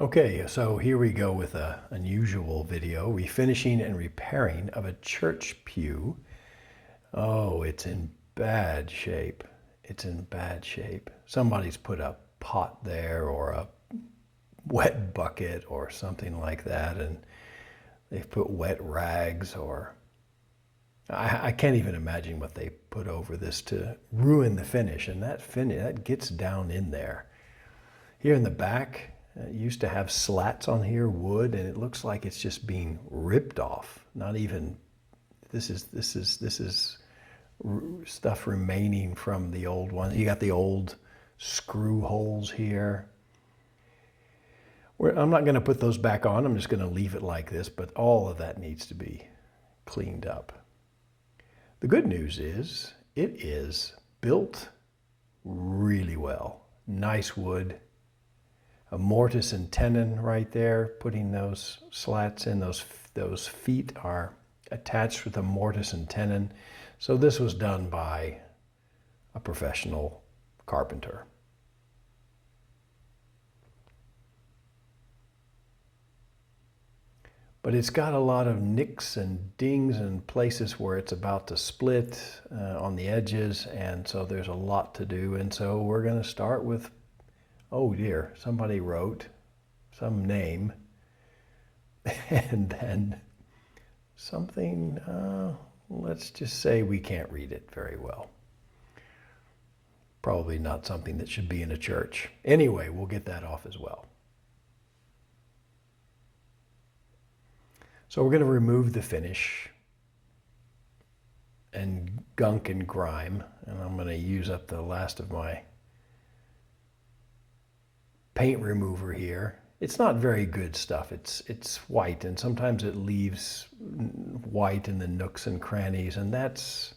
Okay, so here we go with an unusual video, refinishing and repairing of a church pew. Oh, it's in bad shape. It's in bad shape. Somebody's put a pot there or a wet bucket or something like that, and they've put wet rags or I can't even imagine what they put over this to ruin the finish, and that finish that gets down in there. Here in the back, it used to have slats on here, wood, and it looks like it's just being ripped off. Not even, this is stuff remaining from the old one. You got the old screw holes here. I'm not going to put those back on. I'm just going to leave it like this, but all of that needs to be cleaned up. The good news is it is built really well. Nice wood. A mortise and tenon right there, putting those slats in. Those feet are attached with a mortise and tenon. So this was done by a professional carpenter. But it's got a lot of nicks and dings and places where it's about to split on the edges, and so there's a lot to do. And so we're going to start with, oh dear, somebody wrote some name and then something, let's just say we can't read it very well. Probably not something that should be in a church. Anyway, we'll get that off as well. So we're going to remove the finish and gunk and grime, and I'm going to use up the last of my paint remover here. It's not very good stuff. It's white, and sometimes it leaves white in the nooks and crannies, and that's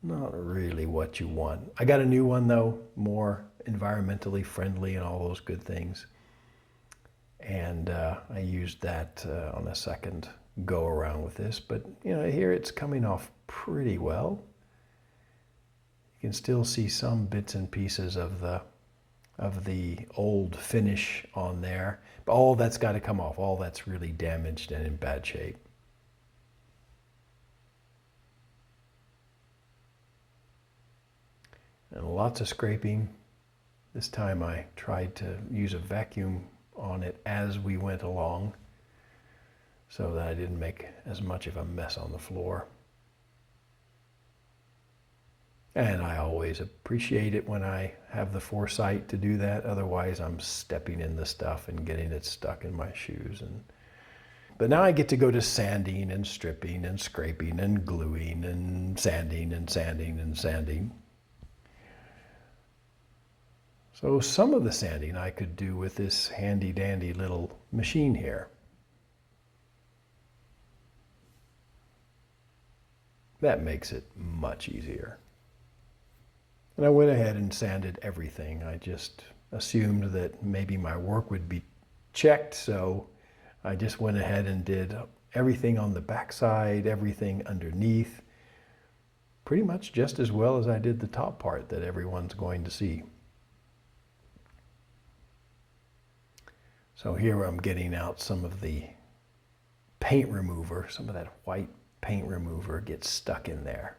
not really what you want. I got a new one though, more environmentally friendly and all those good things. And I used that on a second go around with this, but you know, here it's coming off pretty well. You can still see some bits and pieces of the old finish on there, but all that's got to come off. All that's really damaged and in bad shape. And lots of scraping. This time I tried to use a vacuum on it as we went along so that I didn't make as much of a mess on the floor. And I always appreciate it when I have the foresight to do that. Otherwise, I'm stepping in the stuff and getting it stuck in my shoes. But now I get to go to sanding and stripping and scraping and gluing and sanding and sanding and sanding. So some of the sanding I could do with this handy dandy little machine here. That makes it much easier. And I went ahead and sanded everything. I just assumed that maybe my work would be checked, so I just went ahead and did everything on the backside, everything underneath, pretty much just as well as I did the top part that everyone's going to see. So here I'm getting out some of the paint remover, some of that white paint remover gets stuck in there.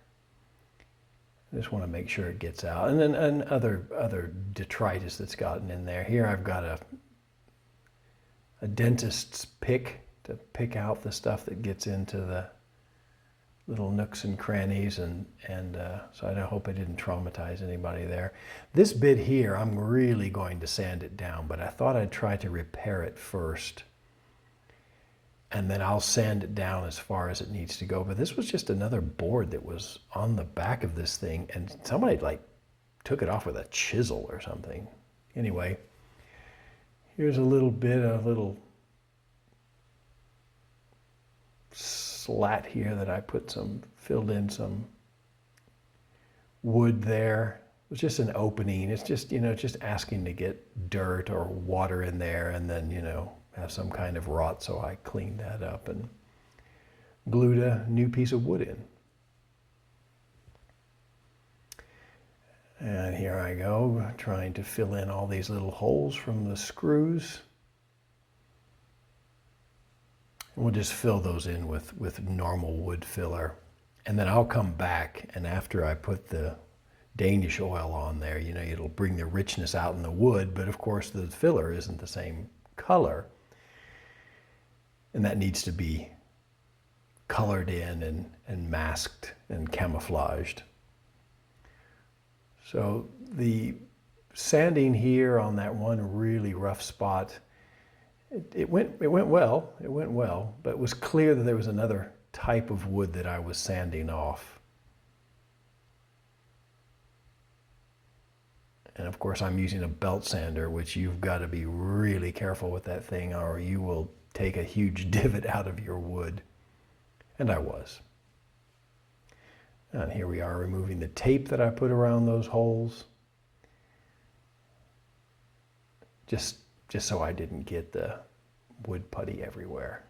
I just want to make sure it gets out. And then other detritus that's gotten in there. Here I've got a dentist's pick to pick out the stuff that gets into the little nooks and crannies, and so I hope I didn't traumatize anybody there. This bit here, I'm really going to sand it down, but I thought I'd try to repair it first, and then I'll sand it down as far as it needs to go. But this was just another board that was on the back of this thing, and somebody like took it off with a chisel or something. Anyway, here's a little slat here that I filled in some wood there. It was just an opening. It's just, just asking to get dirt or water in there and then, have some kind of rot. So I cleaned that up and glued a new piece of wood in. And here I go, trying to fill in all these little holes from the screws. And we'll just fill those in with normal wood filler. And then I'll come back, and after I put the Danish oil on there, you know, it'll bring the richness out in the wood, but of course the filler isn't the same color. And that needs to be colored in and masked and camouflaged. So the sanding here on that one really rough spot, it went well, but it was clear that there was another type of wood that I was sanding off. And of course I'm using a belt sander, which you've got to be really careful with that thing or you will take a huge divot out of your wood. And I was. And here we are removing the tape that I put around those holes. Just so I didn't get the wood putty everywhere.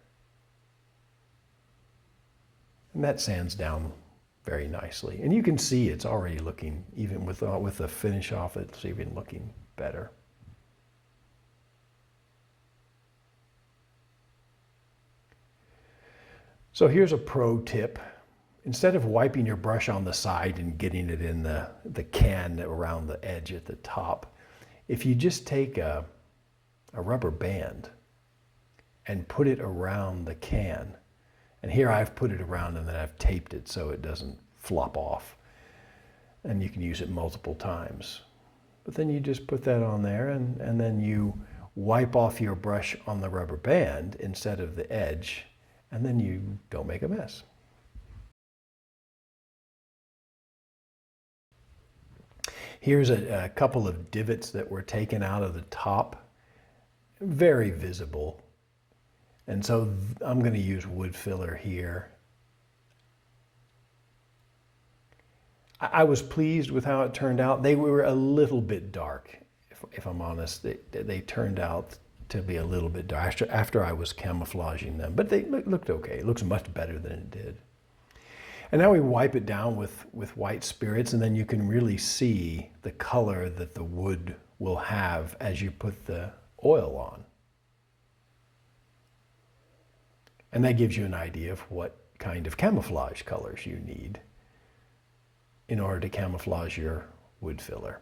And that sands down very nicely. And you can see it's already looking, even with the finish off, it's even looking better. So here's a pro tip. Instead of wiping your brush on the side and getting it in the can around the edge at the top, if you just take a rubber band and put it around the can, and here I've put it around and then I've taped it so it doesn't flop off, and you can use it multiple times. But then you just put that on there and then you wipe off your brush on the rubber band instead of the edge, and then you don't make a mess. Here's a couple of divots that were taken out of the top, very visible. And so I'm going to use wood filler here. I was pleased with how it turned out. They were a little bit dark, if I'm honest. They turned out to be a little bit dark after I was camouflaging them, but they looked okay. It looks much better than it did. And now we wipe it down with white spirits, and then you can really see the color that the wood will have as you put the oil on. And that gives you an idea of what kind of camouflage colors you need in order to camouflage your wood filler.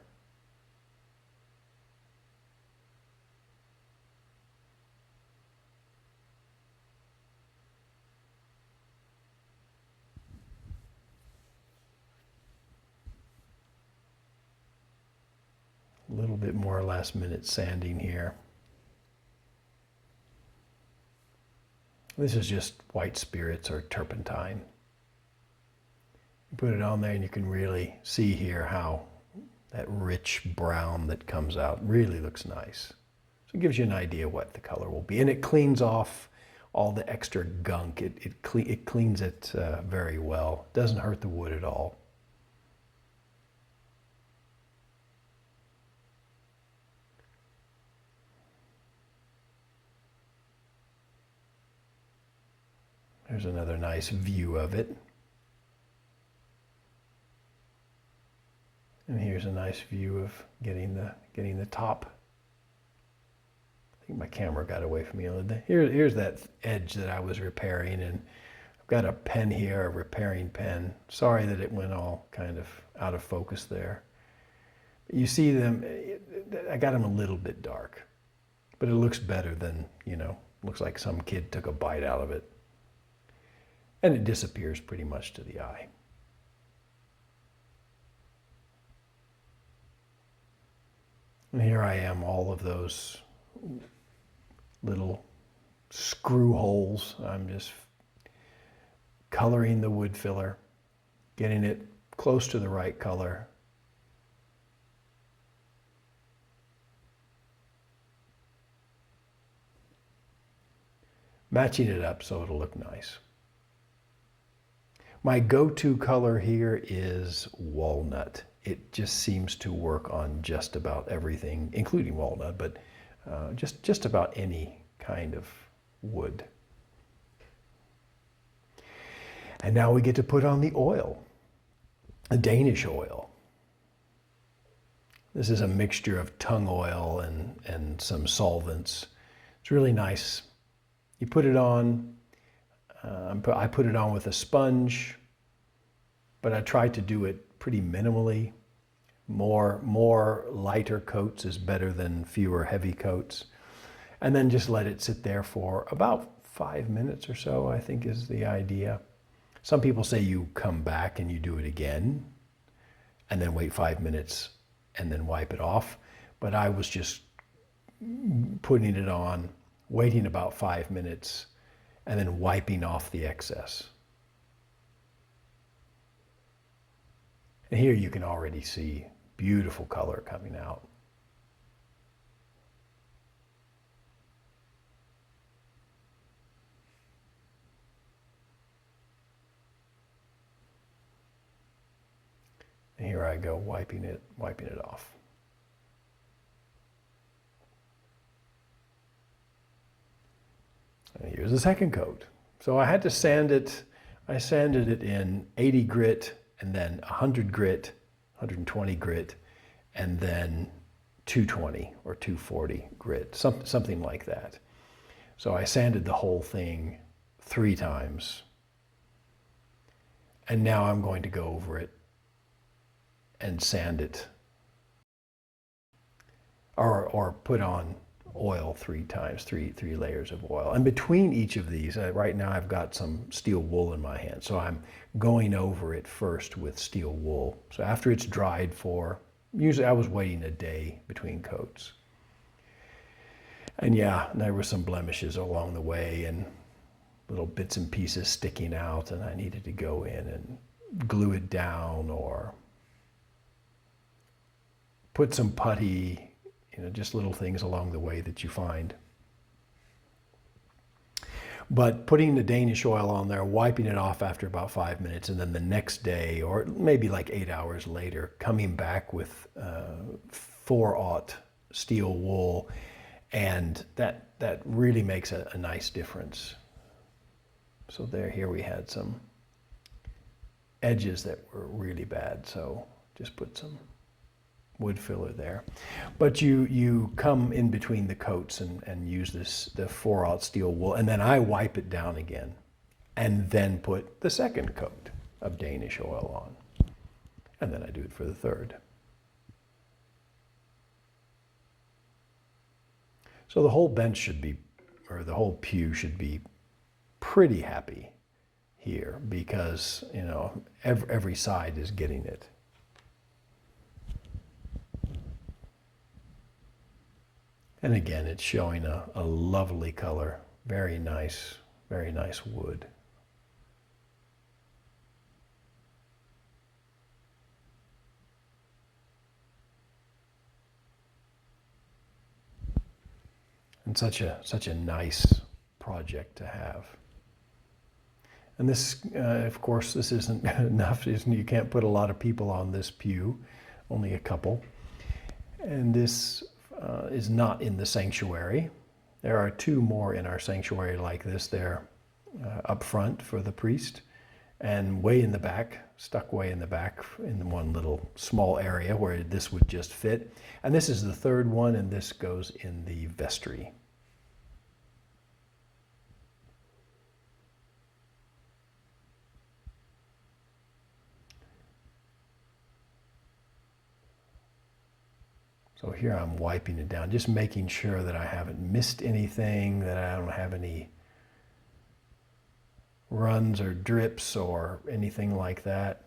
A little bit more last minute sanding here. This is just white spirits or turpentine. You put it on there and you can really see here how that rich brown that comes out really looks nice. So it gives you an idea what the color will be. And it cleans off all the extra gunk. It cleans it very well. It doesn't hurt the wood at all. There's another nice view of it. And here's a nice view of getting the top. I think my camera got away from me a little bit. Here's that edge that I was repairing, and I've got a pen here, a repairing pen. Sorry that it went all kind of out of focus there. But you see them, I got them a little bit dark, but it looks better than, you know, looks like some kid took a bite out of it. And it disappears pretty much to the eye. And here I am, all of those little screw holes. I'm just coloring the wood filler, getting it close to the right color. Matching it up so it'll look nice. My go-to color here is walnut. It just seems to work on just about everything, including walnut, but just about any kind of wood. And now we get to put on the oil, a Danish oil. This is a mixture of tung oil and some solvents. It's really nice. You put it on, I put it on with a sponge, but I tried to do it pretty minimally. More lighter coats is better than fewer heavy coats. And then just let it sit there for about 5 minutes or so, I think is the idea. Some people say you come back and you do it again and then wait 5 minutes and then wipe it off. But I was just putting it on, waiting about 5 minutes, and then wiping off the excess. And here you can already see beautiful color coming out. And here I go wiping it off. And here's the second coat. So I had to sand it. I sanded it in 80 grit and then 100 grit, 120 grit, and then 220 or 240 grit, something like that. So I sanded the whole thing 3 times. And now I'm going to go over it and sand it, or put on oil 3 times, three layers of oil. And between each of these, right now I've got some steel wool in my hand, so I'm going over it first with steel wool. So after it's dried for, usually I was waiting a day between coats. And yeah, there were some blemishes along the way and little bits and pieces sticking out, and I needed to go in and glue it down or put some putty, just little things along the way that you find. But putting the Danish oil on there, wiping it off after about 5 minutes, and then the next day, or maybe like 8 hours later, coming back with 4/0 steel wool, and that really makes a nice difference. So here we had some edges that were really bad, so just put some wood filler there. But you come in between the coats and use the 4/0 steel wool, and then I wipe it down again and then put the second coat of Danish oil on, and then I do it for the third. So the whole bench should be, or the whole pew should be pretty happy here, because every side is getting it. And again, it's showing a lovely color. Very nice wood. And such a nice project to have. And this, of course, this isn't enough. You can't put a lot of people on this pew, only a couple. And this is not in the sanctuary. There are 2 more in our sanctuary like this. They're up front for the priest, and way in the back, stuck way in the back in one little small area where this would just fit. And this is the 3rd one, and this goes in the vestry. So here I'm wiping it down, just making sure that I haven't missed anything, that I don't have any runs or drips or anything like that.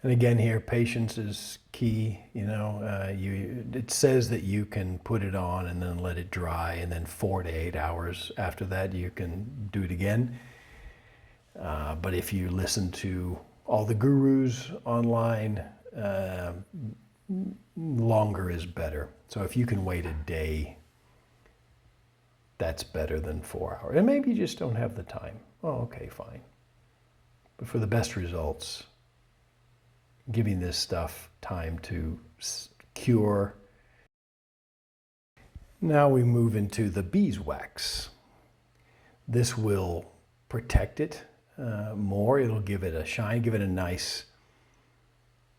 And again here, patience is key. It says that you can put it on and then let it dry, and then 4 to 8 hours after that you can do it again. But if you listen to all the gurus online, longer is better. So if you can wait a day, that's better than 4 hours. And maybe you just don't have the time. Oh, okay, fine. But for the best results, giving this stuff time to cure. Now we move into the beeswax. This will protect it more. It'll give it a shine, give it a nice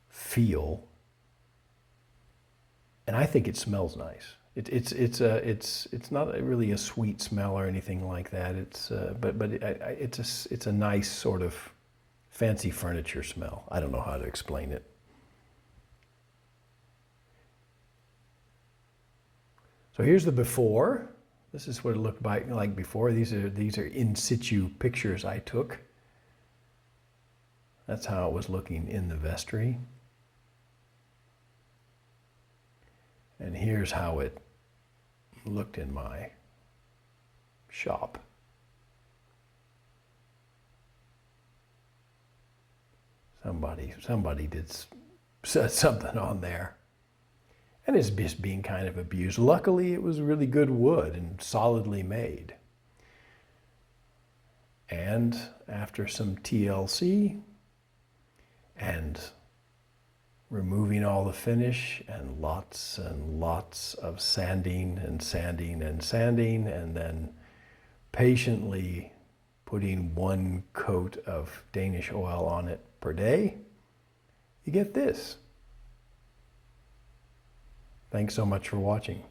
feel. And I think it smells nice. It's not really a sweet smell or anything like that. It's a nice sort of fancy furniture smell. I don't know how to explain it. So here's the before. This is what it looked like before. These are in situ pictures I took. That's how it was looking in the vestry. And here's how it looked in my shop. Somebody said something on there. And it's just being kind of abused. Luckily, it was really good wood and solidly made. And after some TLC and removing all the finish and lots of sanding and sanding and sanding, and then patiently putting 1 coat of Danish oil on it per day, you get this. Thanks so much for watching.